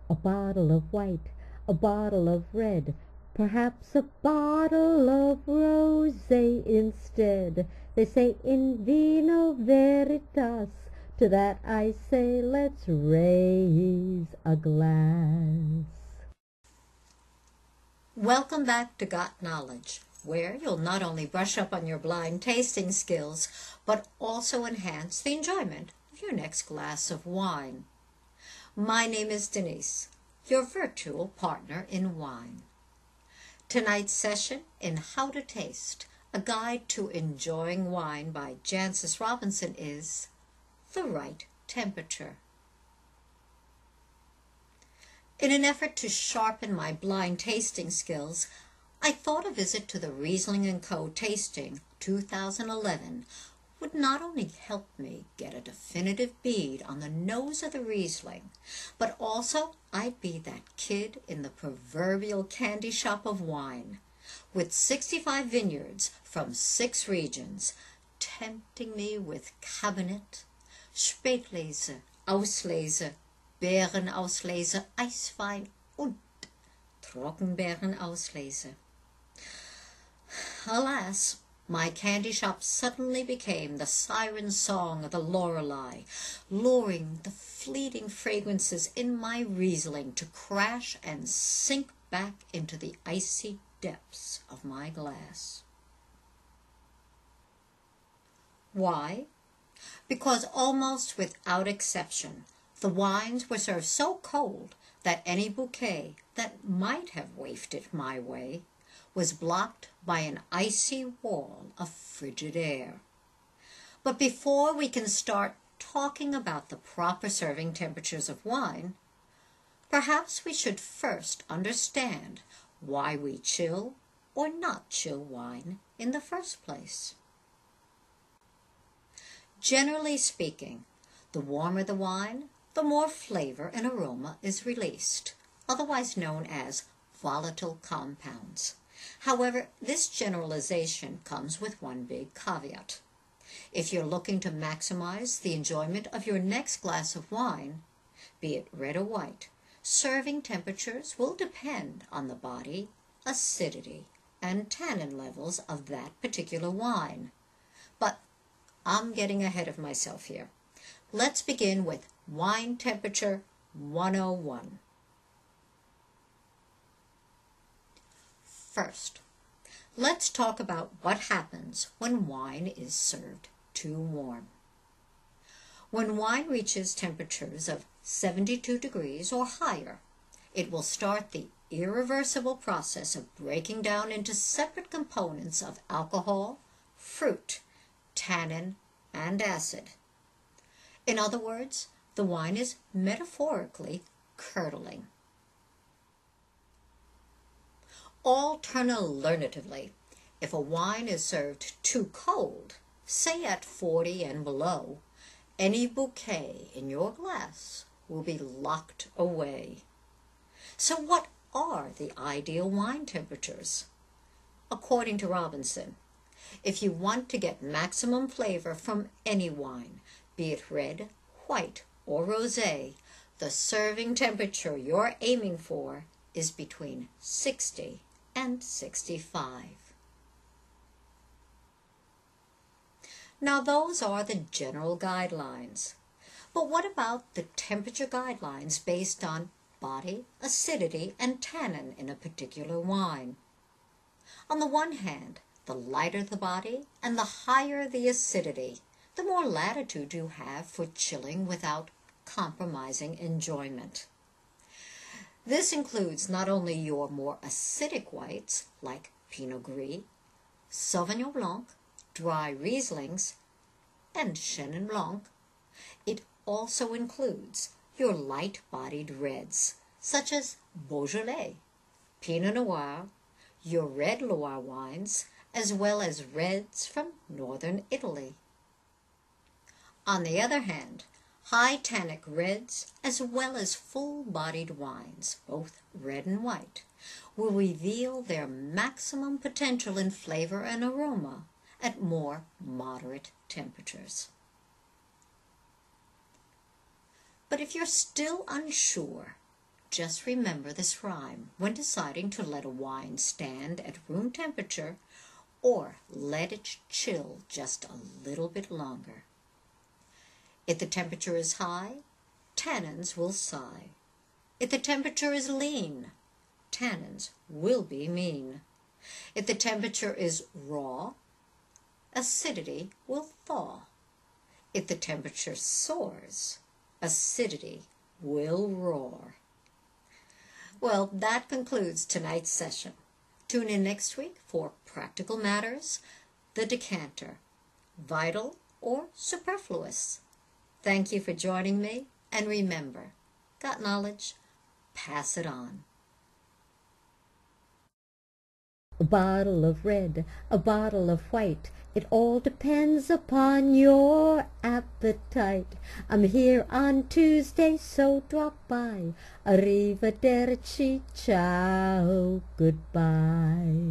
a bottle of white, a bottle of red, perhaps a bottle of rosé instead. They say in vino veritas. To that I say, let's raise a glass. Welcome back to Got Knowledge, where you'll not only brush up on your blind tasting skills, but also enhance the enjoyment of your next glass of wine. My name is DeniZe, your virtual partner in wine. Tonight's session in How to Taste, a guide to enjoying wine by Jancis Robinson is the right temperature. In an effort to sharpen my blind tasting skills, I thought a visit to the Riesling & Co. Tasting 2011 would not only help me get a definitive bead on the nose of the Riesling, but also I'd be that kid in the proverbial candy shop of wine, with 65 vineyards from 6 regions, tempting me with Cabernet, Spätlese, Auslese, Beerenauslese, Eiswein und Trockenbeerenauslese. Alas, my candy shop suddenly became the siren song of the Lorelei, luring the fleeting fragrances in my Riesling to crash and sink back into the icy depths of my glass. Why? Because almost without exception, the wines were served so cold that any bouquet that might have wafted my way was blocked by an icy wall of frigid air. But before we can start talking about the proper serving temperatures of wine, perhaps we should first understand why we chill or not chill wine in the first place. Generally speaking, the warmer the wine, the more flavor and aroma is released, otherwise known as volatile compounds. However, this generalization comes with one big caveat. If you're looking to maximize the enjoyment of your next glass of wine, be it red or white, serving temperatures will depend on the body, acidity, and tannin levels of that particular wine. But I'm getting ahead of myself here. Let's begin with Wine Temperature 101. First, let's talk about what happens when wine is served too warm. When wine reaches temperatures of 72 degrees or higher, it will start the irreversible process of breaking down into separate components of alcohol, fruit, tannin, and acid. In other words, the wine is metaphorically curdling. Alternatively, if a wine is served too cold, say at 40 and below, any bouquet in your glass will be locked away. So what are the ideal wine temperatures? According to Robinson, if you want to get maximum flavor from any wine, be it red, white, or rosé, the serving temperature you're aiming for is between 60 and 65. Now those are the general guidelines. But what about the temperature guidelines based on body, acidity, and tannin in a particular wine? On the one hand, the lighter the body and the higher the acidity, the more latitude you have for chilling without compromising enjoyment. This includes not only your more acidic whites like Pinot Gris, Sauvignon Blanc, dry Rieslings, and Chenin Blanc. It also includes your light-bodied reds, such as Beaujolais, Pinot Noir, your red Loire wines, as well as reds from northern Italy. On the other hand, high tannic reds, as well as full-bodied wines, both red and white, will reveal their maximum potential in flavor and aroma at more moderate temperatures. But if you're still unsure, just remember this rhyme when deciding to let a wine stand at room temperature or let it chill just a little bit longer. If the temperature is high, tannins will sigh. If the temperature is lean, tannins will be mean. If the temperature is raw, acidity will thaw. If the temperature soars, acidity will roar. Well, that concludes tonight's session. Tune in next week for Practical Matters, the Decanter, Vital or Superfluous. Thank you for joining me, and remember, got knowledge? Pass it on. A bottle of red, a bottle of white, it all depends upon your appetite. I'm here on Tuesday, so drop by. Arrivederci, ciao, goodbye.